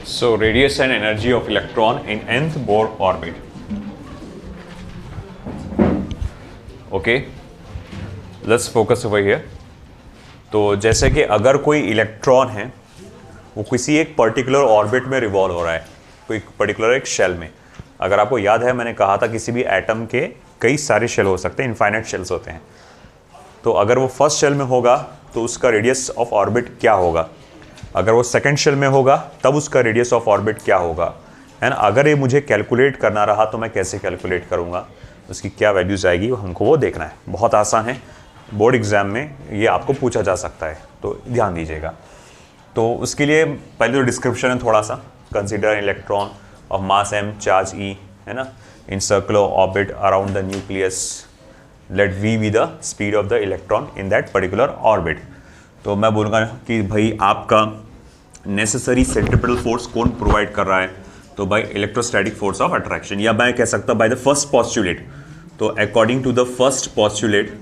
So radius and energy of electron in nth Bohr orbit. Okay, let's focus over here. तो जैसे कि अगर कोई इलेक्ट्रॉन है वो किसी एक पर्टिकुलर ऑर्बिट में रिवॉल्व हो रहा है, कोई पर्टिकुलर एक शेल में. अगर आपको याद है मैंने कहा था किसी भी एटम के कई सारे शेल हो सकते हैं, इनफाइनाइट शेल्स होते हैं. तो अगर वो फर्स्ट शेल में होगा तो उसका रेडियस ऑफ ऑर्बिट क्या होगा, अगर वो सेकंड शेल में होगा तब उसका रेडियस ऑफ ऑर्बिट क्या होगा. एंड अगर ये मुझे कैलकुलेट करना रहा तो मैं कैसे कैलकुलेट करूँगा, उसकी क्या वैल्यूज आएगी हमको वो देखना है. बहुत आसान है, बोर्ड एग्जाम में ये आपको पूछा जा सकता है, तो ध्यान दीजिएगा. तो उसके लिए पहले तो डिस्क्रिप्शन है थोड़ा सा. Consider electron of mass m charge e, है ना, in circular orbit around the nucleus, let v be the speed of the electron in that particular orbit. तो मैं बोलूँगा कि भाई आपका नेसेसरी सेंट्रिपेटल फोर्स कौन प्रोवाइड कर रहा है, तो by electrostatic force of attraction, या मैं कह सकता बाय द फर्स्ट पॉस्टुलेट. तो according to the first postulate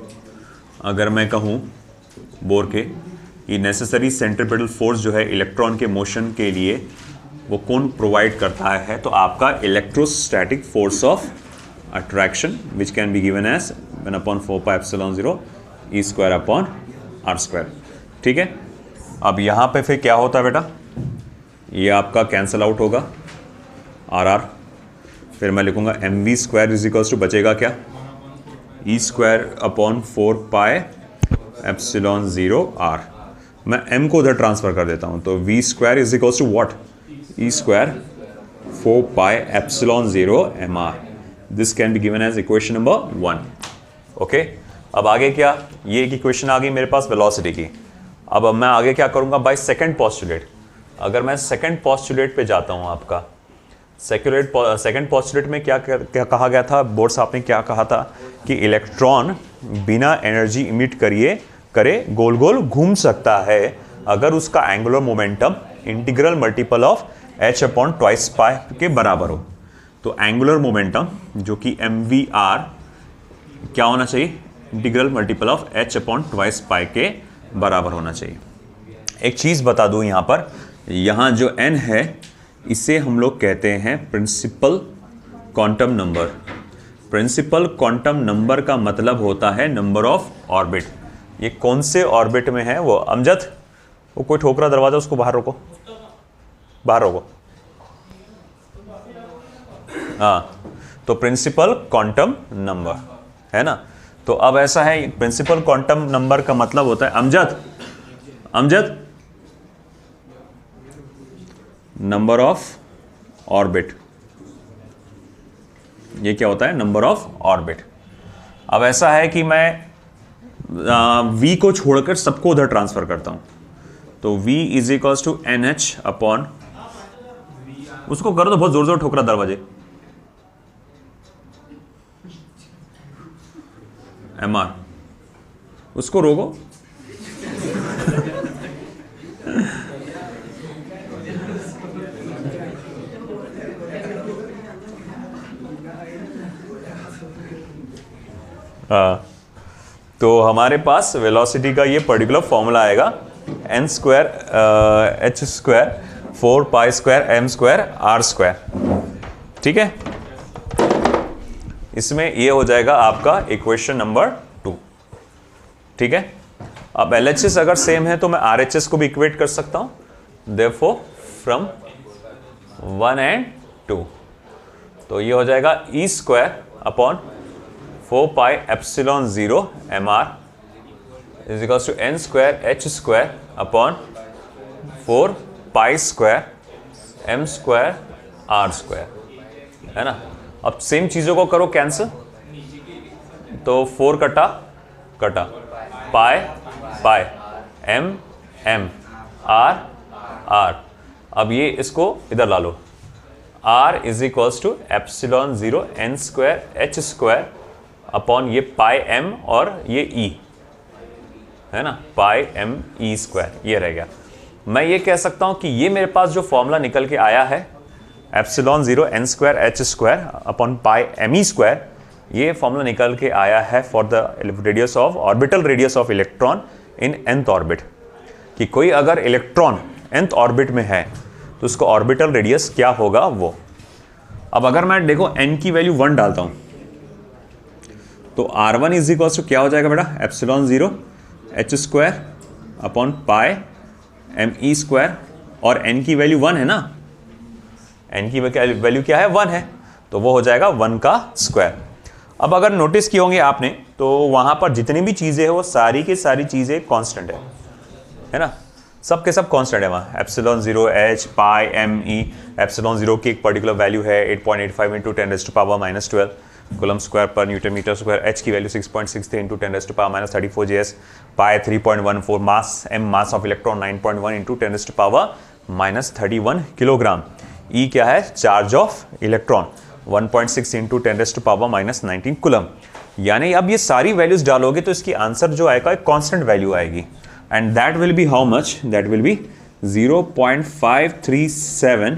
अगर मैं कहूँ बोर के कि नेसेसरी सेंट्रिपेटल फोर्स जो है इलेक्ट्रॉन के मोशन के लिए वो कौन प्रोवाइड करता है, तो आपका electrostatic force of attraction which can be given as 1/4πε0 E²/r². ठीक है. अब यहाँ पे फिर क्या होता है बेटा, ये आपका कैंसल आउट होगा आर. फिर मैं लिखूंगा mv² बचेगा क्या, E²/4πε0r. मैं m को उधर ट्रांसफर कर देता हूँ, तो v² what, E²/4πε0mr. This can be given as equation number 1. Okay. अब आगे क्या, ये एक इक्वेशन आ गई मेरे पास वेलोसिटी की. अब मैं आगे क्या करूँगा बाय सेकंड पॉस्टुलेट. अगर मैं सेकंड पॉस्टुलेट पे जाता हूँ, आपका सेकंड पॉस्टुलेट में क्या कहा गया था, बोर्ड साहब ने क्या कहा था कि इलेक्ट्रॉन बिना एनर्जी इमिट करे गोल गोल घूम सकता है अगर उसका angular momentum integral multiple of h/2π के बराबर हो. तो एंगुलर मोमेंटम जो कि mvr क्या होना चाहिए, इंटीग्रल मल्टीपल ऑफ h/2π के बराबर होना चाहिए. एक चीज़ बता दूं यहाँ पर, यहाँ जो n है इसे हम लोग कहते हैं principal quantum number. Principal quantum number का मतलब होता है नंबर ऑफ ऑर्बिट. ये कौन से ऑर्बिट में है वो, अमजद वो कोई ठोक रहा दरवाजा, उसको बाहर रोको, बाहर रोको. हाँ, तो प्रिंसिपल क्वांटम नंबर है ना. तो अब ऐसा है, प्रिंसिपल क्वांटम नंबर का मतलब होता है, अमजद नंबर ऑफ ऑर्बिट. ये क्या होता है, नंबर ऑफ ऑर्बिट. अब ऐसा है कि मैं v को छोड़कर सबको उधर ट्रांसफर करता हूं, तो v = nh अपॉन, उसको करो तो बहुत जोर जोर ठोक रहा दरवाजे, mr, उसको रोको. तो हमारे पास वेलोसिटी का ये पर्टिकुलर फॉर्मूला आएगा n²h²4π²m²r². ठीक है. इसमें ये हो जाएगा आपका इक्वेशन नंबर 2. ठीक है. अब LHS अगर सेम है तो मैं RHS को भी इक्वेट कर सकता हूं. देयरफॉर फ्रॉम 1 and 2, तो ये हो जाएगा E²/4πε0mr n²h²4π²m²r², है ना. अब सेम चीजों को करो कैंसिल, तो 4 कटा पाई m r. अब ये इसको इधर ला लो, r =ε0 n²h² अपॉन ये पाई m और ये e, है ना, पाई m e², ये रह गया. मैं ये कह सकता हूं कि ये मेरे पास जो फॉर्मूला निकल के आया है ε0 n²h² upon pi m e², ये फॉर्मूला निकल के आया है for the radius of orbital radius of electron in nth orbit. कि कोई अगर इलेक्ट्रॉन nth ऑर्बिट में है तो उसका ऑर्बिटल रेडियस क्या होगा वो। अब अगर मैं देखो n की वैल्यू 1 डालता हूं तो r1 इज इक्वल टू क्या हो जाएगा बेटा, epsilon 0 h square upon pi M E square, और n की वैल्यू 1 है ना, n की वैल्यू क्या है, 1 है, तो वो हो जाएगा 1 का स्क्वायर। अब अगर नोटिस किए होंगे आपने तो वहां पर जितनी भी चीजें हैं वो सारी की सारी चीजें कांस्टेंट है ना, सब के सब कांस्टेंट है वहाँ। एप्सिलॉन 0 h पाई एम ई, एप्सिलॉन 0 की एक पर्टिकुलर वैल्यू है 8.85 इंटू 10⁻⁻12 कूलम स्क्वायर पर न्यूटन मीटर स्क्वायर, h की value 6.63 into 10⁻34 JS, pi 3.14, mass m mass of electron 9.1 into 10⁻31 kilogram, e क्या है, charge of electron 1.6 into 10⁻19 coulomb. यानी अब ये सारी वैल्यूज डालोगे तो इसकी आंसर जो आएगा एक कांस्टेंट वैल्यू आएगी, and that will B how much, that will B 0.537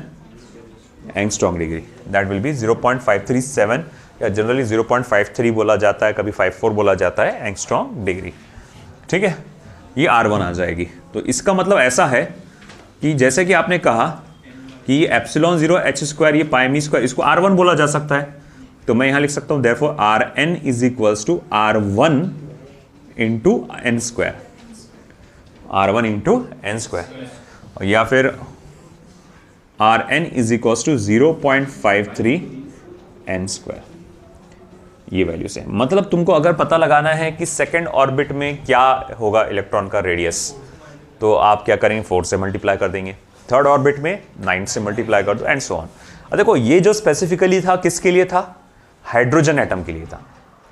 angstrom degree, that will B 0.537 या जनरली 0.53 बोला जाता है, कभी 54 बोला जाता है एंगस्ट्रॉम डिग्री। ठीक है, ये R1 आ जाएगी। तो इसका मतलब ऐसा है कि जैसे कि आपने कहा कि ये एप्सिलॉन 0 h स्क्वायर, ये पाई एम स्क्वायर, इसको R1 बोला जा सकता है, तो मैं यहां लिख सकता हूं therefore Rn is equals to R1 into N square, R1 into N square, या फिर Rn is equals to 0.53 N square. ये वैल्यू से मतलब तुमको अगर पता लगाना है कि सेकेंड ऑर्बिट में क्या होगा इलेक्ट्रॉन का रेडियस, तो आप क्या करेंगे, 4 से मल्टीप्लाई कर देंगे, थर्ड ऑर्बिट में 9 से मल्टीप्लाई कर दो, एंड सो ऑन। अब देखो ये जो स्पेसिफिकली था किसके लिए था, हाइड्रोजन एटम के लिए था,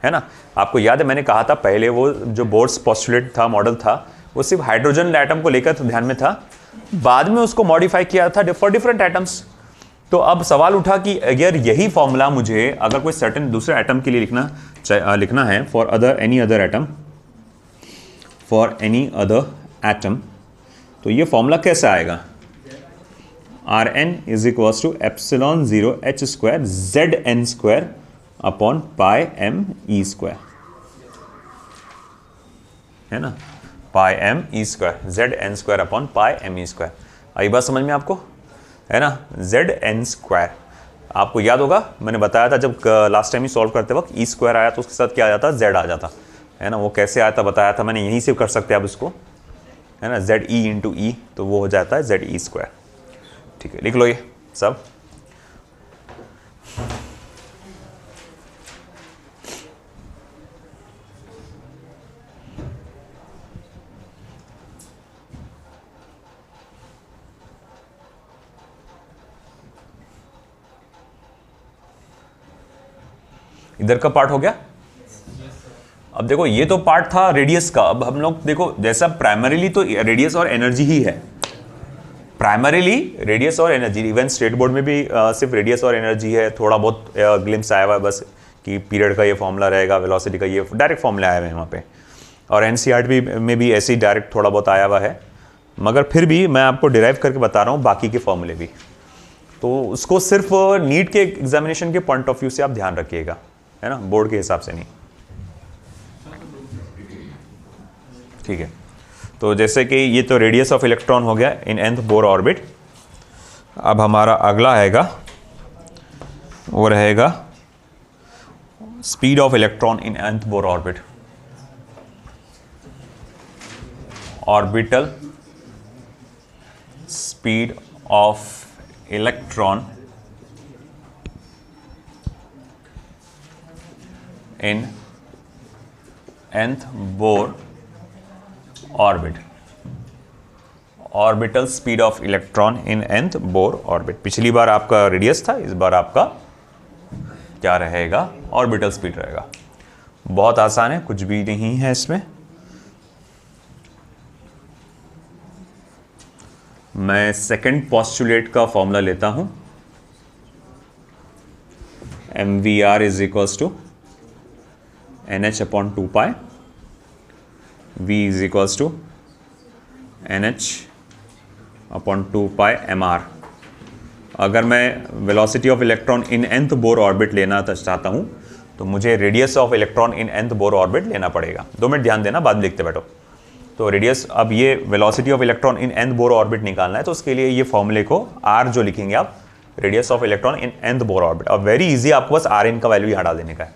है ना। आपको याद है मैंने कहा था पहले वो जो बोर्ड्स पोस्टुलेट था, मॉडल था, वो सिर्फ हाइड्रोजन एटम को लेकर ध्यान में था, बाद में उसको मॉडिफाई किया था फॉर डिफरेंट एटम्स। तो अब सवाल उठा कि अगर यही फॉर्मूला मुझे अगर कोई सर्टेन दूसरे एटम के लिए लिखना है फॉर एनी अदर एटम, तो ये फॉर्मूला कैसा आएगा, Rn is equals to epsilon 0 h square Zn square upon pi M E square, है ना, pi M E square, Zn square upon pi M E square. आई बात समझ में आपको, है ना। Zn स्क्वायर आपको याद होगा, मैंने बताया था जब लास्ट टाइम ही सॉल्व करते वक्त ई स्क्वायर आया तो उसके साथ क्या आ जाता, Z आ जाता, है ना। वो कैसे आया था बताया था मैंने, यहीं से कर सकते हैं आप इसको, है ना, ZE इंटू ई, तो वो हो जाता है ZE स्क्वायर। ठीक है, लिख लो ये सब। इधर का पार्ट हो गया। अब देखो ये तो पार्ट था रेडियस का, अब हम लोग देखो जैसा प्राइमरीली तो रेडियस और एनर्जी ही है, प्राइमरीली रेडियस और एनर्जी, इवन स्टेट बोर्ड में भी सिर्फ रेडियस और एनर्जी है, थोड़ा बहुत ग्लिम्स आया हुआ है बस कि पीरियड का ये फॉर्मूला रहेगा, वेलोसिटी का ये डायरेक्ट फॉर्मूला आया हुआ है वहाँ पे, और एनसीईआरटी में भी ऐसे ही डायरेक्ट थोड़ा बहुत आया हुआ है, मगर फिर भी मैं आपको डिराइव करके बता रहा हूँ बाकी के फॉर्मूले भी, तो उसको सिर्फ नीट के एग्जामिनेशन के पॉइंट ऑफ व्यू से आप ध्यान रखिएगा, है ना, बोर्ड के हिसाब से नहीं। ठीक है, तो जैसे कि ये तो रेडियस ऑफ इलेक्ट्रॉन हो गया इन nth बोर ऑर्बिट। अब हमारा अगला आएगा वो रहेगा speed of electron in nth Bohr orbit, orbital speed of electron in nth Bohr orbit, orbital speed of electron in nth Bohr orbit. पिछली बार आपका रेडियस था, इस बार आपका क्या रहेगा, ऑर्बिटल स्पीड रहेगा। बहुत आसान है, कुछ भी नहीं है इसमें। मैं सेकंड पोस्टुलेट का फॉर्मूला लेता हूं, mvr is equals to nh upon 2 pi, v is equals to nh upon 2 pi mr। अगर मैं velocity of electron in nth Bohr orbit लेना चाहता हूं तो मुझे radius of electron in nth Bohr orbit लेना पड़ेगा। 2 मिनट ध्यान देना, बाद में लिखते बैठो। तो रेडियस, अब ये velocity of electron in nth Bohr orbit निकालना है, तो उसके लिए ये फॉर्मूले को R जो लिखेंगे आप, radius of electron in nth Bohr orbit. अब वेरी इजी, आपको बस Rn का वैल्यू यहाँ डाल देने का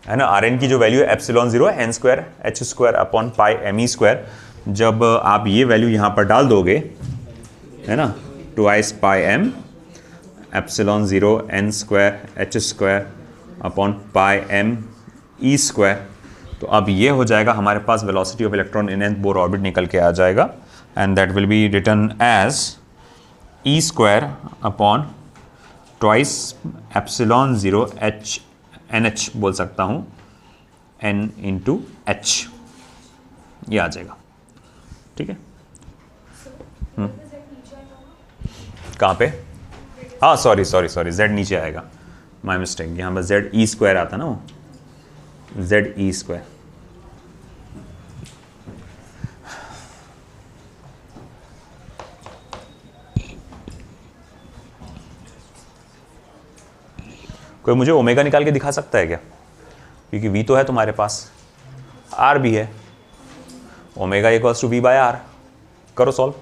है ना। Rn की जो वैल्यू है epsilon 0 n square h square upon पाई me स्क्वायर। जब आप ये वैल्यू यहाँ पर डाल दोगे, है ना, twice pi m epsilon 0 n square h square upon pi m e square, तो अब ये हो जाएगा हमारे पास velocity of electron in nth Bohr orbit निकल के आ जाएगा, and that will be written as e square upon twice epsilon 0 h NH बोल सकता हूँ n इंटू एच, ये आ जाएगा। ठीक है, कहाँ पे? हाँ सॉरी z नीचे आएगा, माई मिस्टेक, यहाँ पर z e स्क्वायर आता ना, वो z e स्क्वायर। कोई मुझे ओमेगा निकाल के दिखा सकता है क्या? क्योंकि v तो है तुम्हारे पास, r भी है, omega equals to v by r। करो सॉल्व।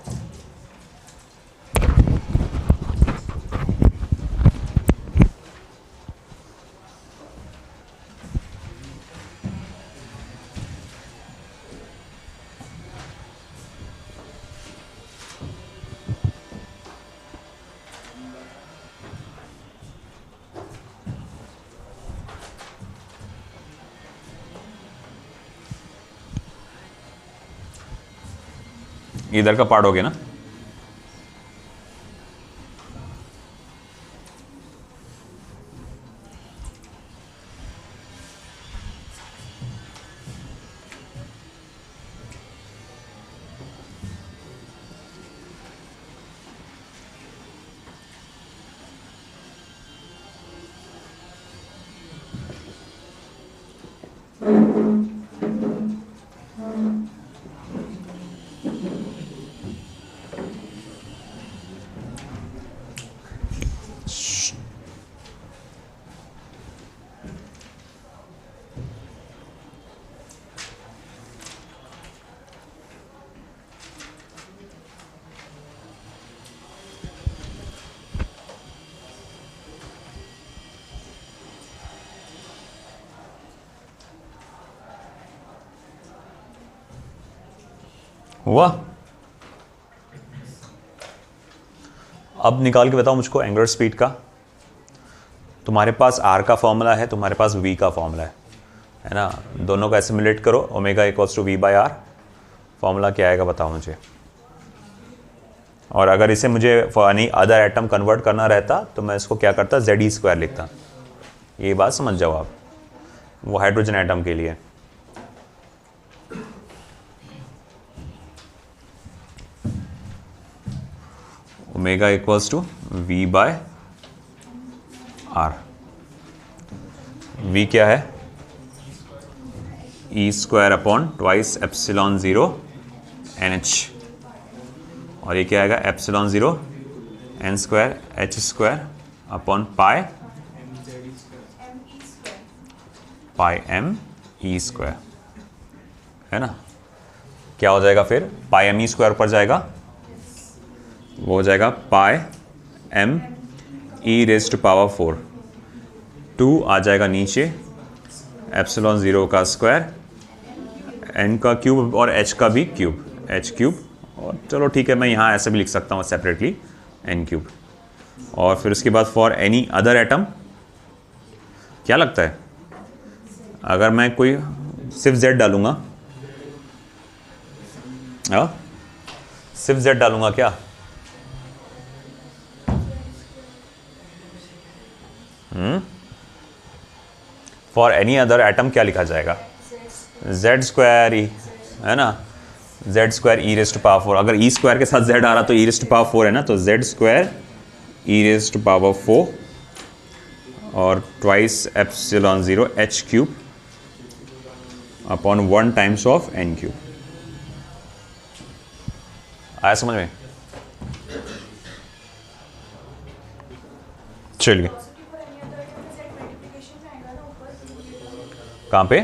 इधर का पार्ट हो गया ना। हुआ? अब निकाल के बताओ मुझको एंगुलर स्पीड का। तुम्हारे पास r का फॉर्मूला है, तुम्हारे पास v का फॉर्मूला है ना। दोनों का एसिमुलेट करो, omega equals to v by R. Formula क्या आएगा बताओ मुझे। और अगर इसे मुझे for any other atom convert करना रहता तो मैं इसको क्या करता, जेड ई स्क्वायर लिखता। ये बात समझ जाओ आप, वो हाइड्रोजन एटम के लिए। Omega equals to v by r. v क्या है? E square upon twice epsilon 0 NH, और ये क्या आएगा? Epsilon 0 n square h square upon pi m e square, है ना। क्या हो जाएगा फिर? पाई m e स्क्वायर ऊपर जाएगा, वो हो जाएगा pi m e raise to power 4। 2 आ जाएगा नीचे, एप्सिलॉन 0 का स्क्वायर, n का क्यूब और h का भी क्यूब, h क्यूब। और चलो ठीक है, मैं यहाँ ऐसे भी लिख सकता हूँ सेपरेटली, n क्यूब। और फिर उसके बाद फॉर एनी अदर एटम, क्या लगता है अगर मैं कोई सिर्फ z डालूंगा, सिर्फ z डालूंगा क्या? फॉर एनी अदर एटम क्या लिखा जाएगा? z स्क्वायर ई, है ना, z square E raise to power 4। अगर ई स्क्वायर के साथ z आ रहा तो ई रेज़ टू पावर 4 है ना, तो z square E raise to power 4 और twice epsilon 0 h cube upon 1 times of n cube. आया समझ में? चलिए, कहाँ पे?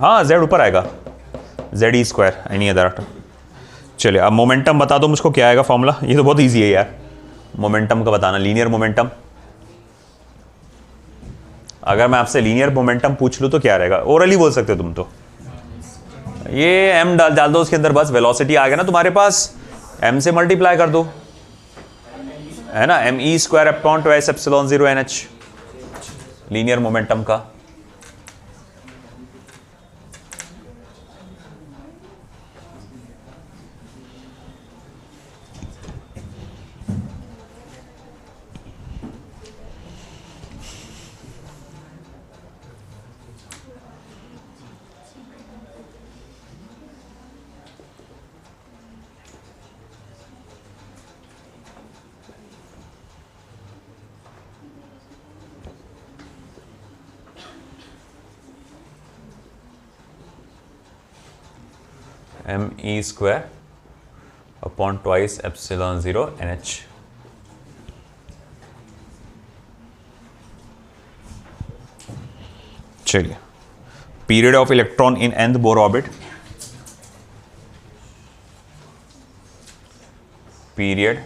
हाँ z ऊपर आएगा, ZE², एनी अदर एटम। चलिए अब मोमेंटम बता दो मुझको, क्या आएगा फॉर्मूला? ये तो बहुत ईजी है यार, मोमेंटम का बताना, लीनियर मोमेंटम। अगर मैं आपसे लीनियर मोमेंटम पूछ लूँ तो क्या रहेगा? ओरली बोल सकते हो तुम तो। ये m डाल दो उसके अंदर, बस वेलोसिटी आ गया ना तुम्हारे पास, m से मल्टीप्लाई कर दो, है ना, me²/2ε0 लीनियर मोमेंटम का। me²/2ε0 चलिए, period of electron in nth Bohr orbit, period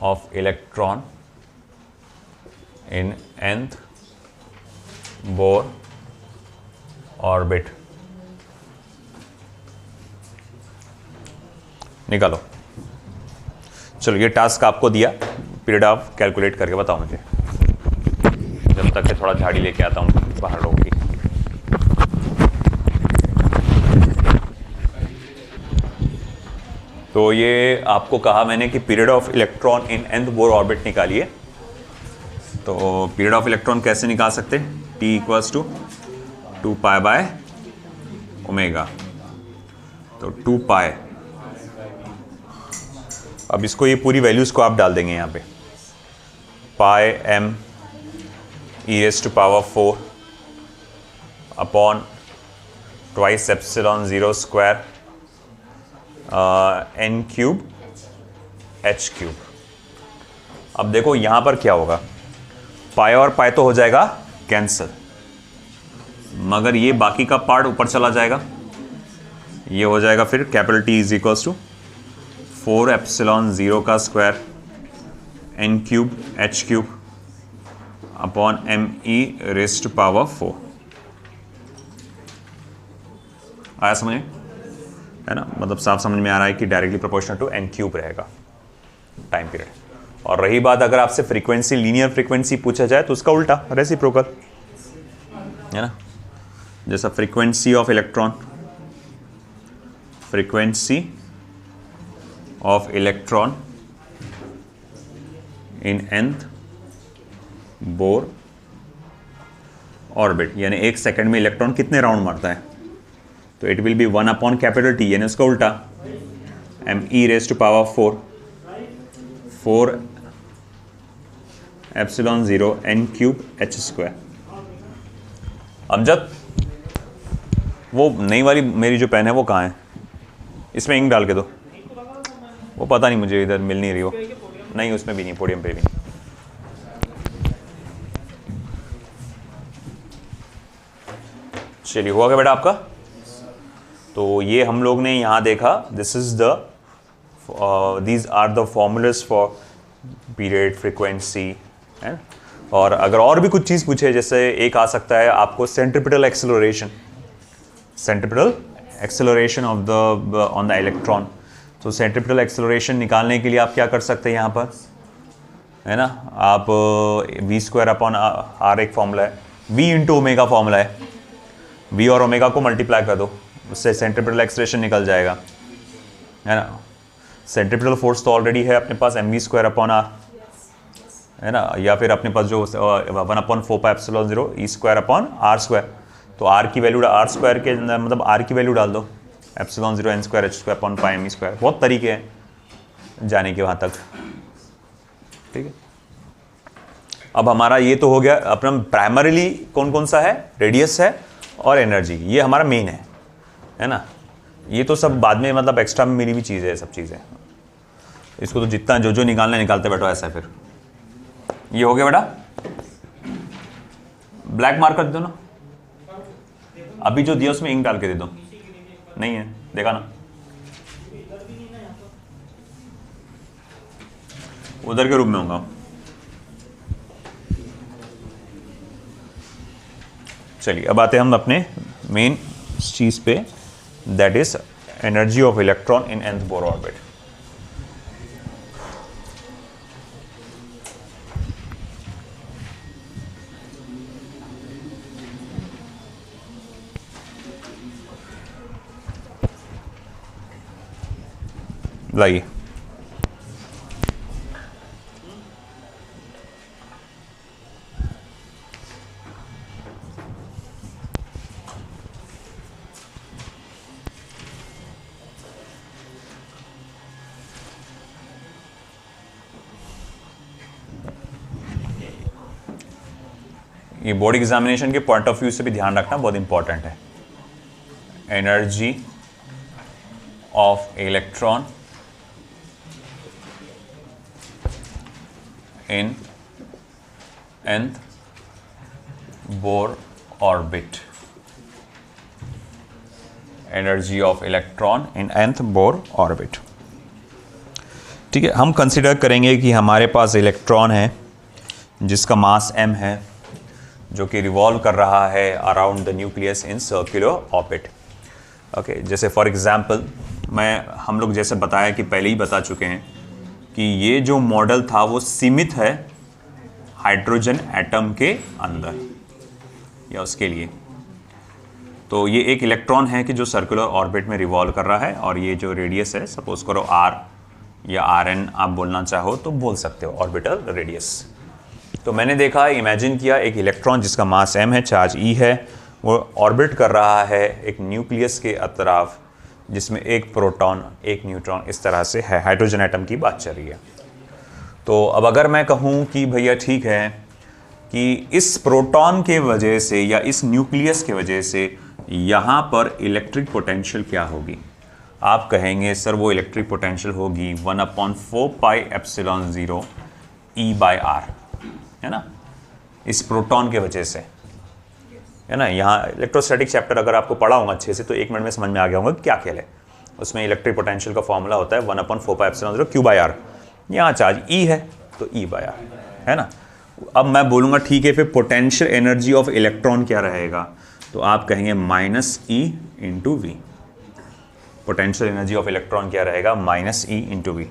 of electron in nth Bohr orbit निकालो। चलो ये टास्क आपको दिया, पीरियड ऑफ कैलकुलेट करके बताओ मुझे, जब तक के थोड़ा झाड़ी लेके आता हूँ बाहर लोगों की। तो ये आपको कहा मैंने कि period of electron in nth Bohr orbit निकालिए। तो पीरियड ऑफ इलेक्ट्रॉन कैसे निकाल सकते? T = 2π/ω। तो 2π, अब इसको, ये पूरी वैल्यूज को आप डाल देंगे यहाँ पे, πm e⁴ upon 2ε0² n³ h³। अब देखो यहाँ पर क्या होगा, पाई और पाई तो हो जाएगा कैंसिल, मगर ये बाकी का पार्ट ऊपर चला जाएगा, ये हो जाएगा फिर capital T = 4ε0² n³ h³ upon me⁴ आया समझ, है ना? मतलब साफ समझ में आ रहा है कि डायरेक्टली प्रोपोर्शनल टू n³ रहेगा टाइम पीरियड। और रही बात अगर आपसे फ्रीक्वेंसी, लीनियर फ्रीक्वेंसी पूछा जाए तो उसका उल्टा, रेसिप्रोकल, है ना? जैसा frequency of electron, frequency of electron in nth Bohr orbit, यानी 1 सेकंड में इलेक्ट्रॉन कितने राउंड मारता है, तो इट विल बी 1/T, यानी उसका उल्टा me⁴ 4ε0 n³ h²। अमजद, वो नई वाली मेरी जो पेन है वो कहाँ है? इसमें इंक डाल के दो। वो पता नहीं, मुझे इधर मिल नहीं रही वो। नहीं, उसमें भी नहीं, पोडियम पे भी नहीं। चलिए, हुआ क्या बेटा आपका? तो ये हम लोग ने यहाँ देखा, these are the formulas for period, frequency, है। और अगर और भी कुछ चीज़ पूछे, जैसे एक आ सकता है आपको centripetal acceleration, of the on the electron. तो सेंट्रीपिटल एक्सेलरेशन निकालने के लिए आप क्या कर सकते हैं यहाँ पर, है ना, आप v²/r एक फॉर्मूला है, v × ओमेगा फॉर्मूला है, v और ओमेगा को मल्टीप्लाई कर दो, उससे सेंट्रीपिटल एक्सेलरेशन निकल जाएगा, है ना। सेंट्रीपिटल फोर्स तो ऑलरेडी है अपने पास mv²/r, है ना, या फिर अपने पास जो 1/4πε0 e²/r²। तो r की वैल्यू, r² के अंदर मतलब r की वैल्यू डाल दो, ε0 n² h² πme²। बहुत तरीके हैं जाने के वहाँ तक, ठीक है। अब हमारा ये तो हो गया अपना प्राइमरीली कौन कौन सा है, रेडियस है और एनर्जी, ये हमारा मेन है ना। ये तो सब बाद में मतलब एक्स्ट्रा में मेरी भी चीज़ है, सब चीज़ें। इसको तो जितना जो निकालना है निकालते बैठो, ऐसा है। फिर ये हो गया बेटा, ब्लैक मार्क कर दो ना। अभी जो दिया उसमें इंक डाल के दे दो। नहीं है, देखा ना, उधर के रूप में होगा। चलिए अब आते हैं हम अपने मेन चीज पे, that is energy of electron in nth Bohr orbit. लाइए, ये बोर्ड एग्जामिनेशन के पॉइंट ऑफ व्यू से भी ध्यान रखना बहुत इंपॉर्टेंट है। Energy of electron in nth Bohr orbit, energy of electron in nth Bohr orbit. ठीक है, हम कंसिडर करेंगे कि हमारे पास इलेक्ट्रॉन है जिसका मास m है, जो कि रिवॉल्व कर रहा है around the nucleus in circular orbit. Okay, जैसे फॉर एग्जांपल हम लोग जैसे बताया कि पहले ही बता चुके हैं कि ये जो मॉडल था वो सीमित है हाइड्रोजन एटम के अंदर या उसके लिए। तो ये एक इलेक्ट्रॉन है कि जो सर्कुलर ऑर्बिट में रिवॉल्व कर रहा है, और ये जो रेडियस है, सपोज करो r या rn आप बोलना चाहो तो बोल सकते हो, ऑर्बिटल रेडियस। तो मैंने देखा, इमेजिन किया, एक इलेक्ट्रॉन जिसका मास m है, चार्ज e है, वो ऑर्बिट कर रहा है एक न्यूक्लियस के अतराफ, जिसमें एक प्रोटॉन एक न्यूट्रॉन इस तरह से है। हाइड्रोजन एटम की बात चल रही है। तो अब अगर मैं कहूँ कि भैया ठीक है कि इस प्रोटॉन के वजह से या इस न्यूक्लियस के वजह से यहाँ पर इलेक्ट्रिक पोटेंशियल क्या होगी, आप कहेंगे सर वो इलेक्ट्रिक पोटेंशियल होगी 1/4 पाई एप्सिलॉन 0 E/r, है ना, इस प्रोटॉन के वजह से, है ना। यहाँ इलेक्ट्रोस्टैटिक चैप्टर अगर आपको पढ़ा होगा अच्छे से तो 1 मिनट में समझ में आ गया होगा क्या खेल है। उसमें इलेक्ट्रिक पोटेंशियल का फॉर्मूला होता है 1/4 पाई एप्सिलॉन 0 Q/r। यहाँ चार्ज E है तो E/r, है ना। अब मैं बोलूँगा ठीक है, फिर पोटेंशियल एनर्जी ऑफ इलेक्ट्रॉन क्या रहेगा, तो आप कहेंगे -E × V। Potential energy of electron क्या रहेगा, -E × V।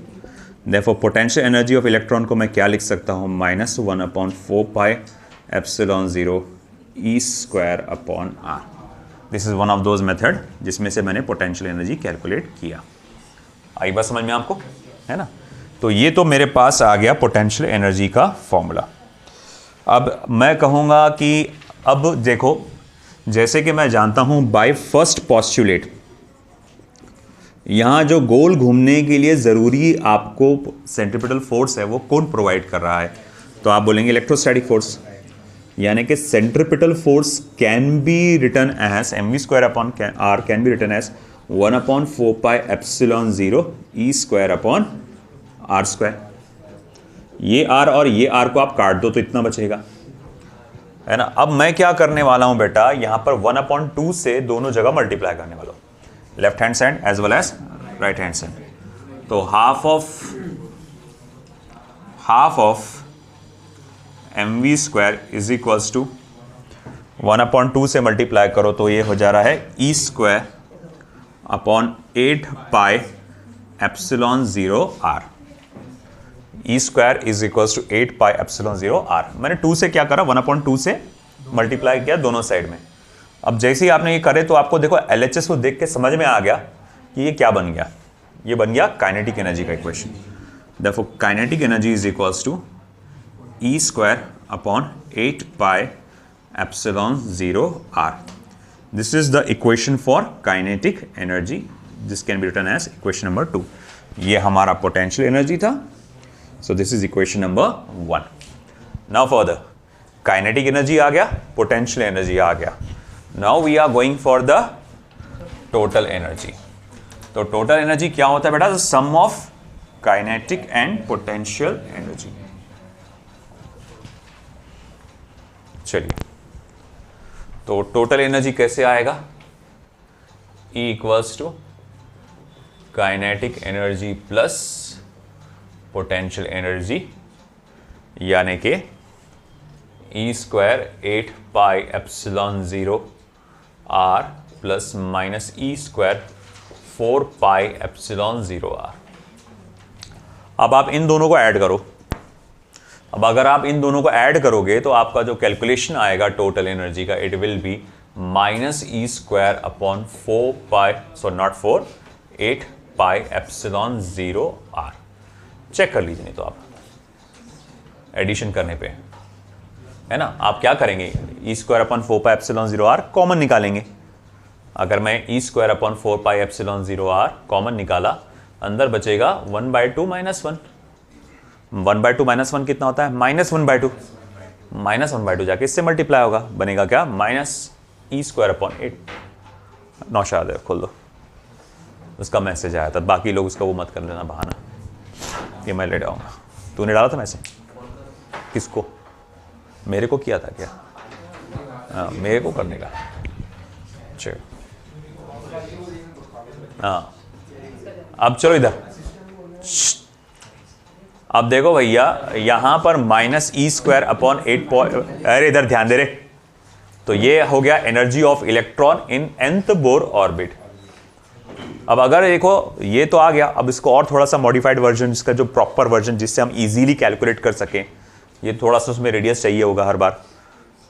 Therefore potential energy of electron को मैं क्या लिख सकता हूँ, -1/4 pi epsilon 0 E²/r। This is one of those method जिसमें से मैंने पोटेंशियल एनर्जी कैलकुलेट किया। आई बात समझ में आपको, है ना। तो ये तो मेरे पास आ गया पोटेंशियल एनर्जी का फॉर्मूला। अब मैं कहूँगा कि अब देखो, जैसे कि मैं जानता हूँ बाय फर्स्ट पॉस्टुलेट, यहाँ जो गोल घूमने के लिए ज़रूरी आपको सेंट्रीपिटल फोर्स है वो कौन प्रोवाइड कर रहा है, तो आप बोलेंगे इलेक्ट्रोस्टैटिक फोर्स। यानी कि centripetal force can be written as mv²/r can be written as 1/4 pi epsilon 0 E²/r²। ये r और ये r को आप काट दो तो इतना बचेगा, है ना। अब मैं क्या करने वाला हूं बेटा, यहां पर 1/2 से दोनों जगह मल्टीप्लाई करने वाला हूं, left hand side as well as right hand side. तो half of mv² is equals to 1/2 से मल्टीप्लाई करो तो ये हो जा रहा है E²/8 pi epsilon 0 r। E² is equals to 8 pi epsilon 0 r। मैंने 2 से क्या करा, 1/2 से मल्टीप्लाई किया दोनों साइड में। अब जैसे ही आपने ये करे तो आपको देखो LHS को देख के समझ में आ गया कि ये क्या बन गया, ये बन गया काइनेटिक एनर्जी का equation. Therefore kinetic energy is equals to E²/8 pi epsilon 0 r। This is the equation for kinetic energy, this can be written as equation number 2। ये हमारा पोटेंशियल एनर्जी था, so this is equation number 1। Now further, kinetic energy आ गया, potential energy आ गया। Now we are going for the total energy. तो total energy क्या होता है बेटा, the sum of kinetic and potential energy. चलिए, तो टोटल एनर्जी कैसे आएगा, E equals to kinetic energy plus potential energy, यानी कि E square 8 pi epsilon 0 R plus minus E square 4 pi epsilon 0 R। अब आप इन दोनों को ऐड करो। अब अगर आप इन दोनों को ऐड करोगे तो आपका जो कैलकुलेशन आएगा टोटल एनर्जी का, it will be minus E square upon 4 pi, so not 4, 8 pi epsilon 0 R। Check कर लीजिए, नहीं तो आप एडिशन करने पे है ना, आप क्या करेंगे, E square upon 4 pi epsilon 0 R common निकालेंगे। अगर मैं E square upon 4 pi epsilon 0 R common निकाला, अंदर बचेगा 1/2 माइनस 1। 1/2 माइनस 1 कितना होता है, -1/2। -1/2 जाके इससे मल्टीप्लाई होगा, बनेगा क्या, minus E square upon 8। Naushad है, खोल दो, उसका मैसेज आया था, बाकी लोग उसका वो मत कर लेना बहाना, ये मैं ले जाऊंगा। तूने डाला था मैसेज, किसको, मेरे को किया था क्या, हाँ मेरे को करने का, चलो हाँ। अब चलो इधर, अब देखो भैया यहां पर माइनस E स्क्वायर अपॉन 8, अरे इधर ध्यान दे रहे, तो ये हो गया energy of electron in nth Bohr orbit. अब अगर देखो ये तो आ गया, अब इसको और थोड़ा सा मॉडिफाइड वर्जन, इसका जो प्रॉपर वर्जन जिससे हम इजीली कैलकुलेट कर सकें, ये थोड़ा सा उसमें रेडियस चाहिए होगा हर बार,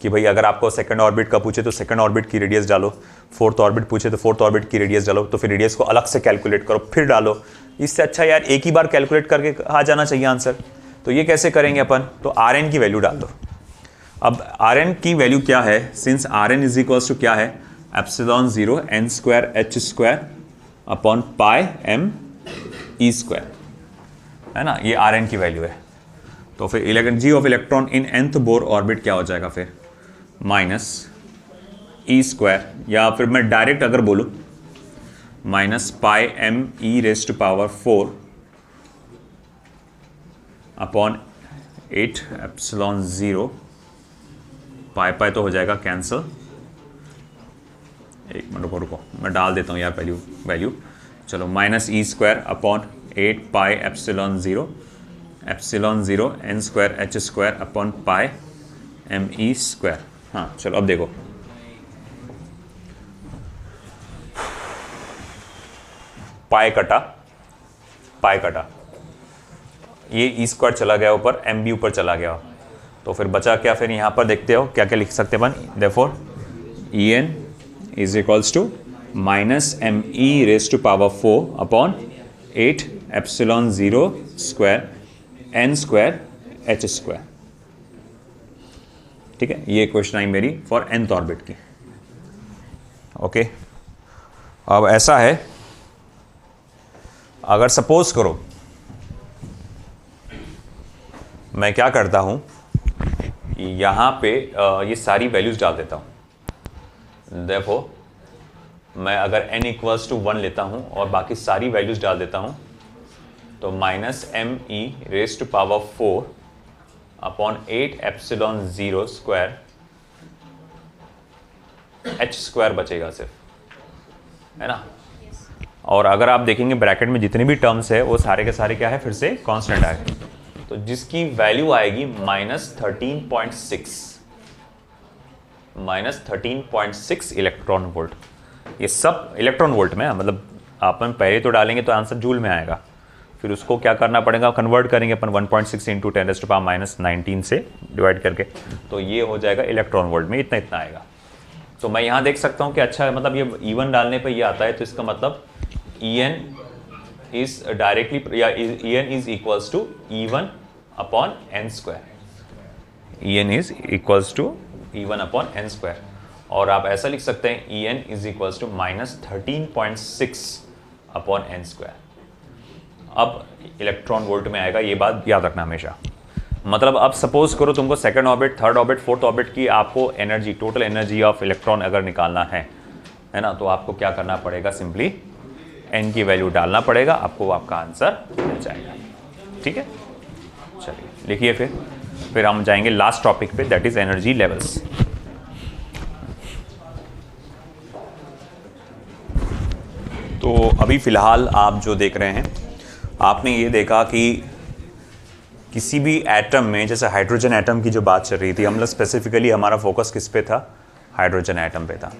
कि भाई अगर आपको सेकंड ऑर्बिट का पूछे तो सेकंड ऑर्बिट की रेडियस डालो, फोर्थ ऑर्बिट पूछे तो फोर्थ ऑर्बिट की रेडियस डालो, तो फिर रेडियस को अलग से कैलकुलेट करो फिर डालो। इससे अच्छा यार एक ही बार कैलकुलेट करके आ जाना चाहिए आंसर। तो ये कैसे करेंगे अपन, तो Rn की वैल्यू डाल दो। अब Rn की वैल्यू क्या है, since Rn is equals to क्या है, epsilon 0 n square h square upon pi m E square, है ना, ये Rn की वैल्यू है। तो फिर energy of electron in nth Bohr orbit क्या हो जाएगा फिर, माइनस E स्क्वायर, या फिर मैं डायरेक्ट अगर बोलूं minus pi m e raise to power 4 upon 8 epsilon 0, pi pi तो हो जाएगा कैंसिल। एक मिनट रुको मैं डाल देता हूँ यार वैल्यू। चलो minus E square upon 8 pi epsilon 0 n square h square upon pi m e square. हाँ चलो अब देखो, पाई कटा, ये E स्क्वायर चला गया ऊपर, m भी ऊपर चला गया, तो फिर बचा क्या, फिर यहाँ पर देखते हो क्या क्या लिख सकते हैं अपन, therefore En is equals to minus m e raise to power 4 upon 8 epsilon 0 square n square h square. ठीक है, ये क्वेश्चन आई मेरी फॉर nth ऑर्बिट की। ओके, अब ऐसा है, अगर सपोज करो मैं क्या करता हूं, यहां पे ये सारी वैल्यूज डाल देता हूं। देखो मैं अगर n इक्वल्स टू 1 लेता हूं और बाकी सारी वैल्यूज डाल देता हूं, तो minus m e raise to power 4 upon 8 epsilon 0 square h square बचेगा सिर्फ, है ना। और अगर आप देखेंगे ब्रैकेट में जितने भी टर्म्स है वो सारे के सारे क्या है, फिर से कांस्टेंट आएगा, तो जिसकी वैल्यू आएगी -13.6 इलेक्ट्रॉन वोल्ट। ये सब इलेक्ट्रॉन वोल्ट में, मतलब अपन पहले तो डालेंगे तो आंसर जूल में आएगा, फिर उसको क्या करना पड़ेगा, कन्वर्ट करेंगे अपन 1.6 इंटू 10⁻⁻19 से डिवाइड करके, तो ये हो जाएगा इलेक्ट्रॉन वोल्ट में, इतना आएगा। तो मैं यहाँ देख सकता हूँ कि अच्छा मतलब ये इवन डालने पे ये आता है, तो इसका मतलब En इज डायरेक्टली, या En is equals to E1 upon n square. En is equals to E1 upon n square, और आप ऐसा लिख सकते हैं En is equals to -13.6 upon n square. अब इलेक्ट्रॉन वोल्ट में आएगा, ये बात याद रखना हमेशा। मतलब अब सपोज करो तुमको second orbit, third orbit, fourth orbit की आपको energy, total energy of electron अगर निकालना है ना, तो आपको क्या करना पड़ेगा, सिंपली n की वैल्यू डालना पड़ेगा, आपको आपका आंसर मिल जाएगा। ठीक है, चलिए लिखिए, फिर हम जाएंगे लास्ट टॉपिक पे, दैट इज एनर्जी लेवल्स। तो अभी फ़िलहाल आप जो देख रहे हैं, आपने ये देखा कि किसी भी एटम में, जैसे हाइड्रोजन एटम की जो बात चल रही थी, हम लोग स्पेसिफिकली हमारा फोकस किस पे था? हाइड्रोजन एटम पे था।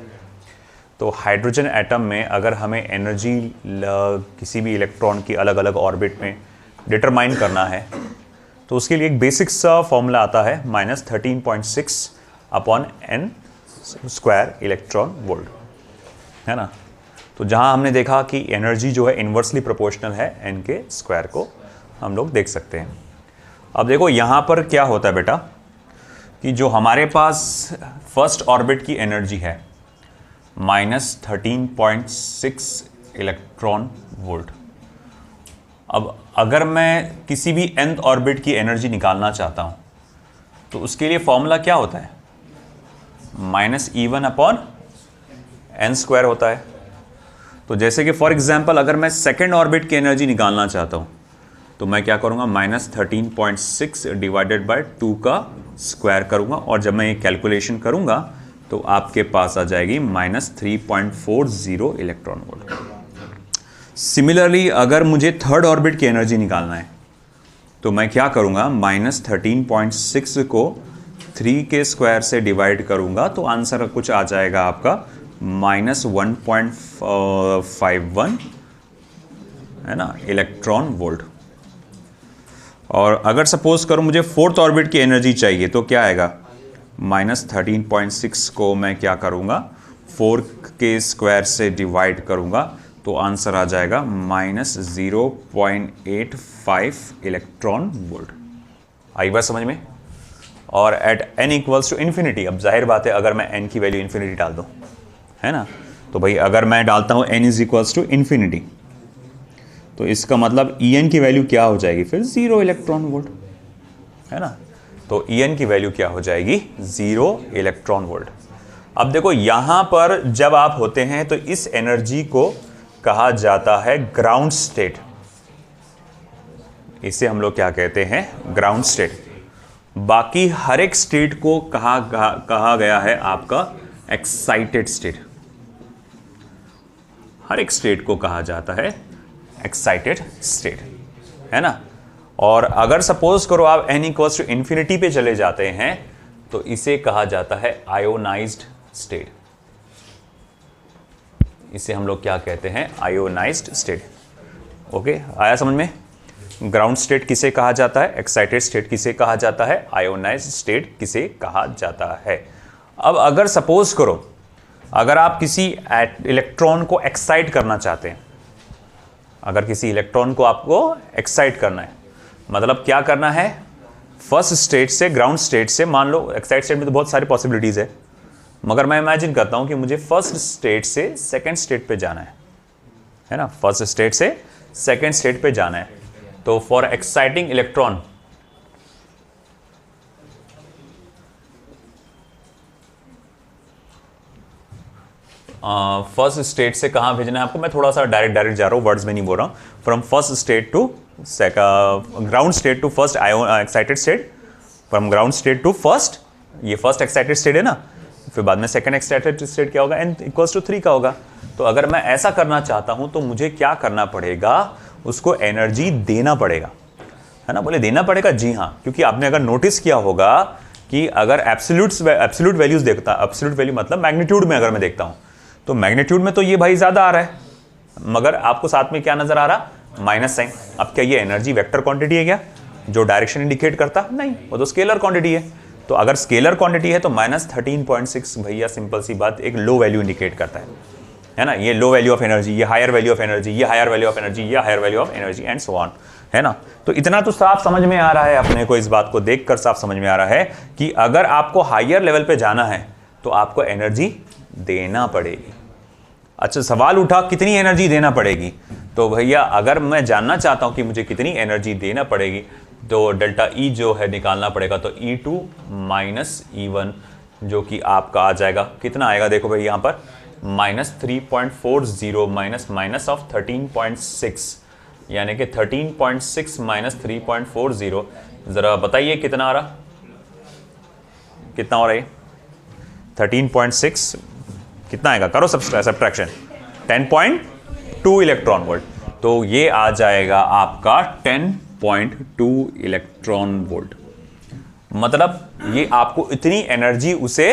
तो हाइड्रोजन एटम में अगर हमें एनर्जी किसी भी इलेक्ट्रॉन की अलग अलग ऑर्बिट में डिटरमाइन करना है, तो उसके लिए एक बेसिक सा फॉर्मूला आता है -13.6 upon n square electron volt, है ना। तो जहां हमने देखा कि एनर्जी जो है इन्वर्सली प्रोपोर्शनल है n के स्क्वायर को, हम लोग देख सकते हैं। अब देखो यहां पर क्या होता है बेटा, कि जो हमारे पास फर्स्ट ऑर्बिट की एनर्जी है -13.6 इलेक्ट्रॉन वोल्ट। अब अगर मैं किसी भी nth ऑर्बिट की एनर्जी निकालना चाहता हूं, तो उसके लिए फॉर्मूला क्या होता है? -E1 अपॉन n स्क्वायर होता है। तो जैसे कि फॉर एग्जांपल अगर मैं सेकेंड ऑर्बिट की एनर्जी निकालना चाहता हूं, तो मैं क्या करूंगा? -13.6 डिवाइडेड बाय 2 का स्क्वायर करूंगा, और जब मैं ये कैलकुलेशन करूंगा तो आपके पास आ जाएगी -3.40 इलेक्ट्रॉन वोल्ट। सिमिलरली अगर मुझे थर्ड ऑर्बिट की एनर्जी निकालना है, तो मैं क्या करूंगा? -13.6 को 3 के स्क्वायर से डिवाइड करूंगा, तो आंसर कुछ आ जाएगा आपका -1.51, है ना, इलेक्ट्रॉन वोल्ट। और अगर सपोज करो मुझे फोर्थ ऑर्बिट की एनर्जी चाहिए, तो क्या आएगा? -13.6 को मैं क्या करूंगा? 4 के स्क्वायर से डिवाइड करूंगा, तो आंसर आ जाएगा -0.85 इलेक्ट्रॉन वोल्ट। आई बात समझ में? और at n equals to infinity, अब जाहिर बात है अगर मैं n की वैल्यू इन्फिनिटी डाल दूं, है ना, तो भाई अगर मैं डालता हूं n is equals to infinity, तो इसका मतलब En की वैल्यू क्या हो जाएगी? फिर 0 इलेक्ट्रॉन वोल्ट, है ना। तो En की वैल्यू क्या हो जाएगी? 0 इलेक्ट्रॉन वोल्ट। अब देखो यहां पर जब आप होते हैं तो इस एनर्जी को कहा जाता है ग्राउंड स्टेट। इसे हम लोग क्या कहते हैं? Ground state. बाकी हर एक स्टेट को कहा गया है आपका एक्साइटेड स्टेट। हर एक स्टेट को कहा जाता है एक्साइटेड स्टेट, है ना। और अगर सपोज करो आप n इक्वल्स टू इन्फिनिटी पे चले जाते हैं, तो इसे कहा जाता है आयोनाइज्ड स्टेट। इसे हम लोग क्या कहते हैं? Ionised state. ओके, आया समझ में? ग्राउंड स्टेट किसे कहा जाता है? एक्साइटेड स्टेट किसे कहा जाता है? आयोनाइज्ड स्टेट किसे कहा जाता है? अब अगर सपोज करो अगर आप किसी इलेक्ट्रॉन को एक्साइट करना चाहते हैं, अगर किसी इलेक्ट्रॉन को आपको एक्साइट करना है, मतलब क्या करना है? फर्स्ट स्टेट से, ग्राउंड स्टेट से, मान लो एक्साइट स्टेट में तो बहुत सारी पॉसिबिलिटीज है, मगर मैं इमेजिन करता हूं कि मुझे फर्स्ट स्टेट से सेकंड स्टेट पे जाना है ना। फर्स्ट स्टेट से सेकंड स्टेट पे जाना है, तो for exciting electron first state से कहां भेजना है आपको? मैं थोड़ा सा डायरेक्ट जा रहा हूं, वर्ड्स में नहीं बोल रहा हूं। From first state to ground state to first excited state, from ground state to first, ये फर्स्ट एक्साइटेड स्टेट है ना, फिर बाद में सेकंड एक्साइटेड स्टेट क्या होगा? n इक्वल्स टू 3 का होगा। तो अगर मैं ऐसा करना चाहता हूं तो मुझे क्या करना पड़ेगा? उसको एनर्जी देना पड़ेगा, है ना। बोले देना पड़ेगा? जी हाँ, क्योंकि आपने अगर नोटिस किया होगा कि अगर एब्सोल्यूट वैल्यूज देखता, एब्सोल्यूट वैल्यू मतलब मैग्नीट्यूड में अगर मैं देखता हूं, तो मैग्नीट्यूड में तो ये भाई ज्यादा आ रहा है, मगर आपको साथ में क्या नजर आ रहा? Minus sign. अब क्या ये एनर्जी वेक्टर क्वांटिटी है क्या, जो डायरेक्शन इंडिकेट करता? नहीं, वो तो स्केलर क्वांटिटी है। तो अगर स्केलर क्वांटिटी है तो -13.6 भैया सिंपल सी बात एक लो वैल्यू इंडिकेट करता है ना। ये लो वैल्यू ऑफ एनर्जी, ये हायर वैल्यू ऑफ एनर्जी, ये हायर वैल्यू ऑफ एनर्जी, ये higher value of energy and so on, है ना। तो इतना तो साफ समझ में आ रहा है अपने को, इस बात को देखकर साफ समझ में आ रहा है कि अगर आपको हायर लेवल पे जाना है तो आपको एनर्जी देना पड़ेगी। अच्छा, सवाल उठा कितनी एनर्जी देना पड़ेगी? तो भैया अगर मैं जानना चाहता हूं कि मुझे कितनी एनर्जी देना पड़ेगी, तो डेल्टा ई जो है निकालना पड़ेगा। तो E2 माइनस E1 जो कि आपका आ जाएगा, कितना आएगा? देखो भाई यहाँ पर -3.40 माइनस ऑफ 13.6, यानी कि 13.6 माइनस 3.40। जरा बताइए कितना आ रहा, कितना हो रहा है? 13.6 कितना आएगा? करो सब्ट्रैक्शन। 10.2 electron volt. तो ये आ जाएगा आपका 10.2 इलेक्ट्रॉन वोल्ट। मतलब ये आपको इतनी एनर्जी उसे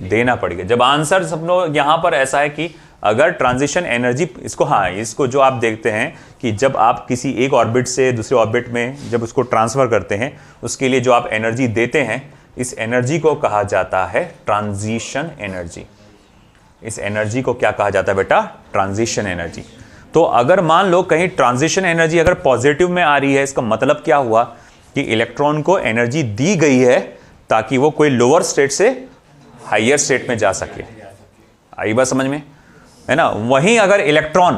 देना पड़ेगा। जब आंसर सब लोग यहां पर ऐसा है कि अगर ट्रांजिशन एनर्जी इसको, हाँ इसको जो आप देखते हैं कि जब आप किसी एक ऑर्बिट से दूसरे ऑर्बिट में जब उसको ट्रांसफर करते हैं, उसके लिए जो आप एनर्जी देते हैं, इस एनर्जी को कहा जाता है ट्रांजिशन एनर्जी। इस एनर्जी को क्या कहा जाता है बेटा? Transition energy. तो अगर मान लो कहीं ट्रांजिशन एनर्जी अगर पॉजिटिव में आ रही है, इसका मतलब क्या हुआ कि इलेक्ट्रॉन को एनर्जी दी गई है ताकि वो कोई लोअर स्टेट से हायर स्टेट में जा सके। आई बात समझ में, है ना? वहीं अगर इलेक्ट्रॉन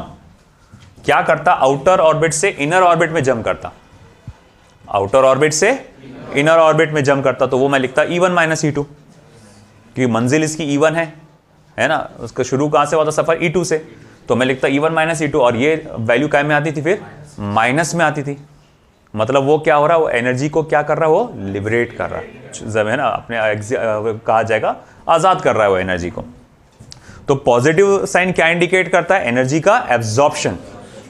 क्या करता, आउटर ऑर्बिट से इनर ऑर्बिट में जंप करता, आउटर ऑर्बिट से इनर ऑर्बिट में जंप करता, तो वो मैं लिखता E1 माइनस E2, क्योंकि मंजिल इसकी E1 है ना? उसका शुरू कहां से हुआ था सफर? E2 से। तो मैं लिखता E1 माइनस E2, और ये वैल्यू क्या में आती थी? फिर माइनस में आती थी। मतलब वो क्या हो रहा है? वो एनर्जी को क्या कर रहा है? वो लिबरेट कर रहा है, जब है ना अपने कहा जाएगा आजाद कर रहा है वो एनर्जी को। तो पॉजिटिव साइन क्या इंडिकेट करता है? एनर्जी का एब्जॉर्प्शन,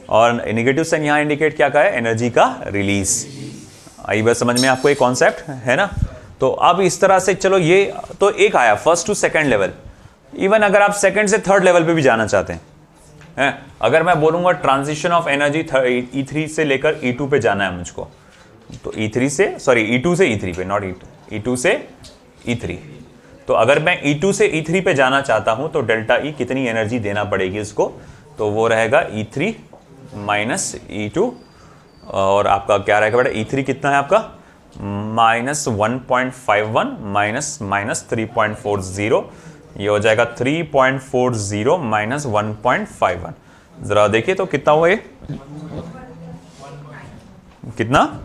और नेगेटिव साइन यहां इंडिकेट क्या है? एनर्जी का रिलीज। आई बात समझ में आपको? एक कॉन्सेप्ट है ना? तो अब इस तरह से चलो, ये तो एक आया first to second level. Even अगर आप सेकंड से थर्ड लेवल पे भी जाना चाहते हैं, अगर मैं बोलूंगा ट्रांजिशन ऑफ एनर्जी E3 से लेकर E2 पे जाना है मुझको, तो E2 से E3 पे, नॉट E2 से E3। तो अगर मैं E2 से E3 पे जाना चाहता हूं तो डेल्टा E कितनी एनर्जी देना पड़ेगी इसको? तो वो रहेगा E3 माइनस E2, और आपका क्या रहेगा बेटा? E3 कितना है आपका? माइनस 1.51 माइनस 3.40, ये हो जाएगा 3.40 माइनस 1.51। जरा देखिए तो कितना हुआ ये? कितना?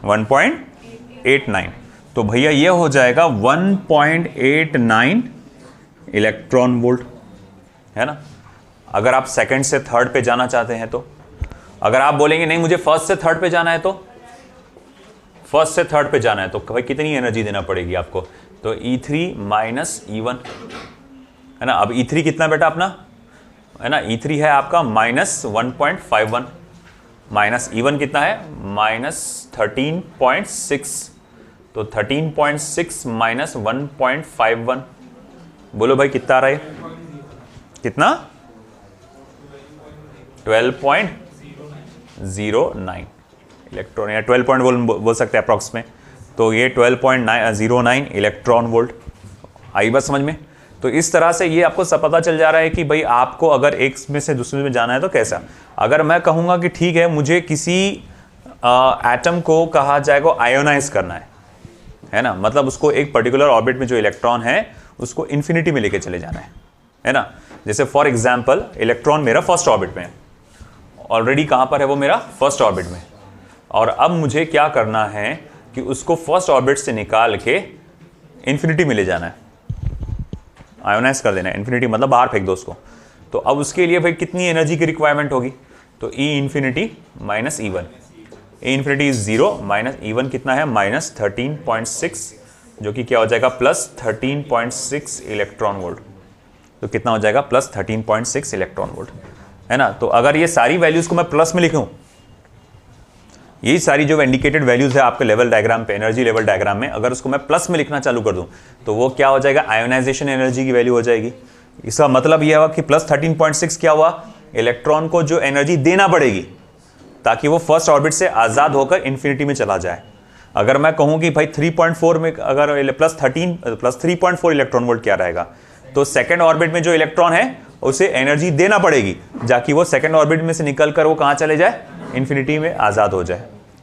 1.89। तो भैया ये हो जाएगा 1.89 इलेक्ट्रॉन वोल्ट, है ना? अगर आप सेकंड से थर्ड पे जाना चाहते हैं तो, अगर आप बोलेंगे नहीं मुझे फर्स्ट से थर्ड पे जाना है, तो फर्स्ट से थर्ड पे जाना है तो भाई कितनी एनर्जी देना पड़ेगी आपको? तो E3 माइनस E1, है ना? अब E3 कितना बेटा अपना, है ना? E3 है आपका माइनस 1.51, माइनस E1 कितना है? माइनस 13.6। तो 13.6 माइनस 1.51, बोलो भाई कितना आ रहा है? कितना? 12.09 इलेक्ट्रॉन, या 12 पॉइंट बोल सकते हैं अप्रॉक्स में। तो ये 12.09 इलेक्ट्रॉन वोल्ट। आई बात समझ में? तो इस तरह से ये आपको सब पता चल जा रहा है कि भाई आपको अगर एक में से दूसरे में जाना है तो कैसा। अगर मैं कहूँगा कि ठीक है मुझे किसी एटम को कहा जाएगा आयोनाइज करना है ना? मतलब उसको एक पर्टिकुलर ऑर्बिट में जो इलेक्ट्रॉन है उसको इन्फिनिटी में लेके चले जाना है ना? जैसे फॉर एग्जाम्पल इलेक्ट्रॉन मेरा फर्स्ट ऑर्बिट में है, ऑलरेडी कहाँ पर है वो? मेरा फर्स्ट ऑर्बिट में। और अब मुझे क्या करना है कि उसको फर्स्ट ऑर्बिट से निकाल के इन्फिनिटी में ले जाना है, आयोनाइज कर देना है। इन्फिनिटी मतलब बाहर फेंक दो उसको। तो अब उसके लिए भाई कितनी एनर्जी की रिक्वायरमेंट होगी? तो E infinity minus E1, E infinity is 0 minus E1 कितना है? माइनस 13.6, जो कि क्या हो जाएगा? Plus 13.6 electron volt. तो कितना हो जाएगा? प्लस 13.6 इलेक्ट्रॉन वोल्ट, है ना? तो अगर ये सारी वैल्यूज को मैं प्लस में लिखूं, यही सारी जो इंडिकेटेड वैल्यूज है आपके लेवल डायग्राम पे, एनर्जी लेवल डायग्राम में, अगर उसको मैं प्लस में लिखना चालू कर दूं तो वो क्या हो जाएगा? आयोनाइजेशन एनर्जी की वैल्यू हो जाएगी। इसका मतलब यह हुआ कि प्लस 13.6 क्या हुआ? इलेक्ट्रॉन को जो एनर्जी देना पड़ेगी ताकि वो फर्स्ट ऑर्बिट से आजाद होकर इन्फिनिटी में चला जाए। अगर मैं कहूं कि भाई 3.4 में अगर प्लस 3.4 इलेक्ट्रॉन वोल्ट क्या रहेगा? तो सेकेंड ऑर्बिट में जो इलेक्ट्रॉन है उसे एनर्जी देना पड़ेगी जाकि वो सेकेंड ऑर्बिट में से निकलकर वो कहां चले जाए? इन्फिनिटी में आजाद हो जाए।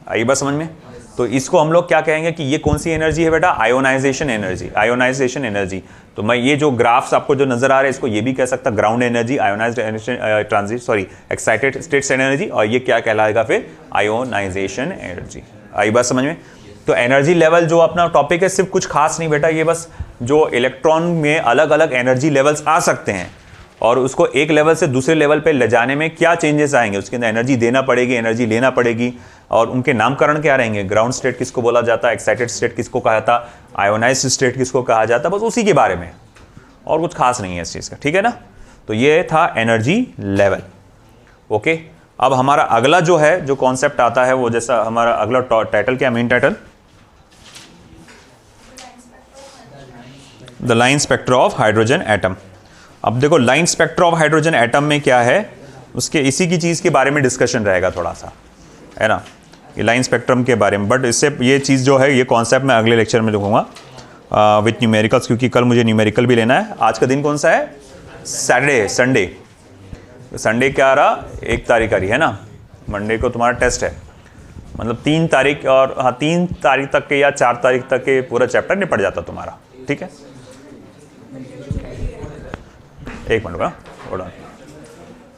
आई बात समझ में? तो इसको हम लोग क्या कहेंगे कि ये कौन सी एनर्जी है बेटा? Ionisation energy. Ionisation energy. तो मैं ये जो ग्राफ्स आपको जो नजर आ रहे हैं इसको ये भी कह सकता ground energy, ionised excited states energy, और ये क्या कहलाएगा फिर? Ionisation energy. आई बात समझ में? तो एनर्जी लेवल जो अपना टॉपिक है सिर्फ कुछ खास नहीं बेटा, ये बस जो इलेक्ट्रॉन में अलग अलग एनर्जी लेवल्स आ सकते हैं और उसको एक लेवल से दूसरे लेवल पे ले जाने में क्या चेंजेस आएंगे, उसके अंदर एनर्जी देना पड़ेगी, एनर्जी लेना पड़ेगी, और उनके नामकरण क्या रहेंगे? ग्राउंड स्टेट किसको बोला जाता है, एक्साइटेड स्टेट किसको कहा जाता, आयोनाइज्ड स्टेट किसको कहा जाता, बस उसी के बारे में, और कुछ खास नहीं है इस चीज़ का। ठीक है ना? तो ये था एनर्जी लेवल। ओके, अब हमारा अगला जो है जो कॉन्सेप्ट आता है वो, जैसा हमारा अगला टाइटल क्या, main title the line spectra of hydrogen atom. अब देखो line spectra of hydrogen atom में क्या है, उसके इसी की चीज़ के बारे में डिस्कशन रहेगा थोड़ा सा, है ना, ये लाइन स्पेक्ट्रम के बारे में। बट इससे ये चीज़ जो है, ये कॉन्सेप्ट मैं अगले लेक्चर में लिखूंगा विथ न्यूमेरिकल्स, क्योंकि कल मुझे न्यूमेरिकल भी लेना है। आज का दिन कौन सा है, सैटरडे, संडे। संडे क्या आ रहा, 1 तारीख आ रही है ना, मंडे को तुम्हारा टेस्ट है, मतलब 3 तारीख और हाँ 3 तारीख तक के या 4 तारीख तक के पूरा चैप्टर निपट जाता तुम्हारा। ठीक है, एक मिनट का, थोड़ा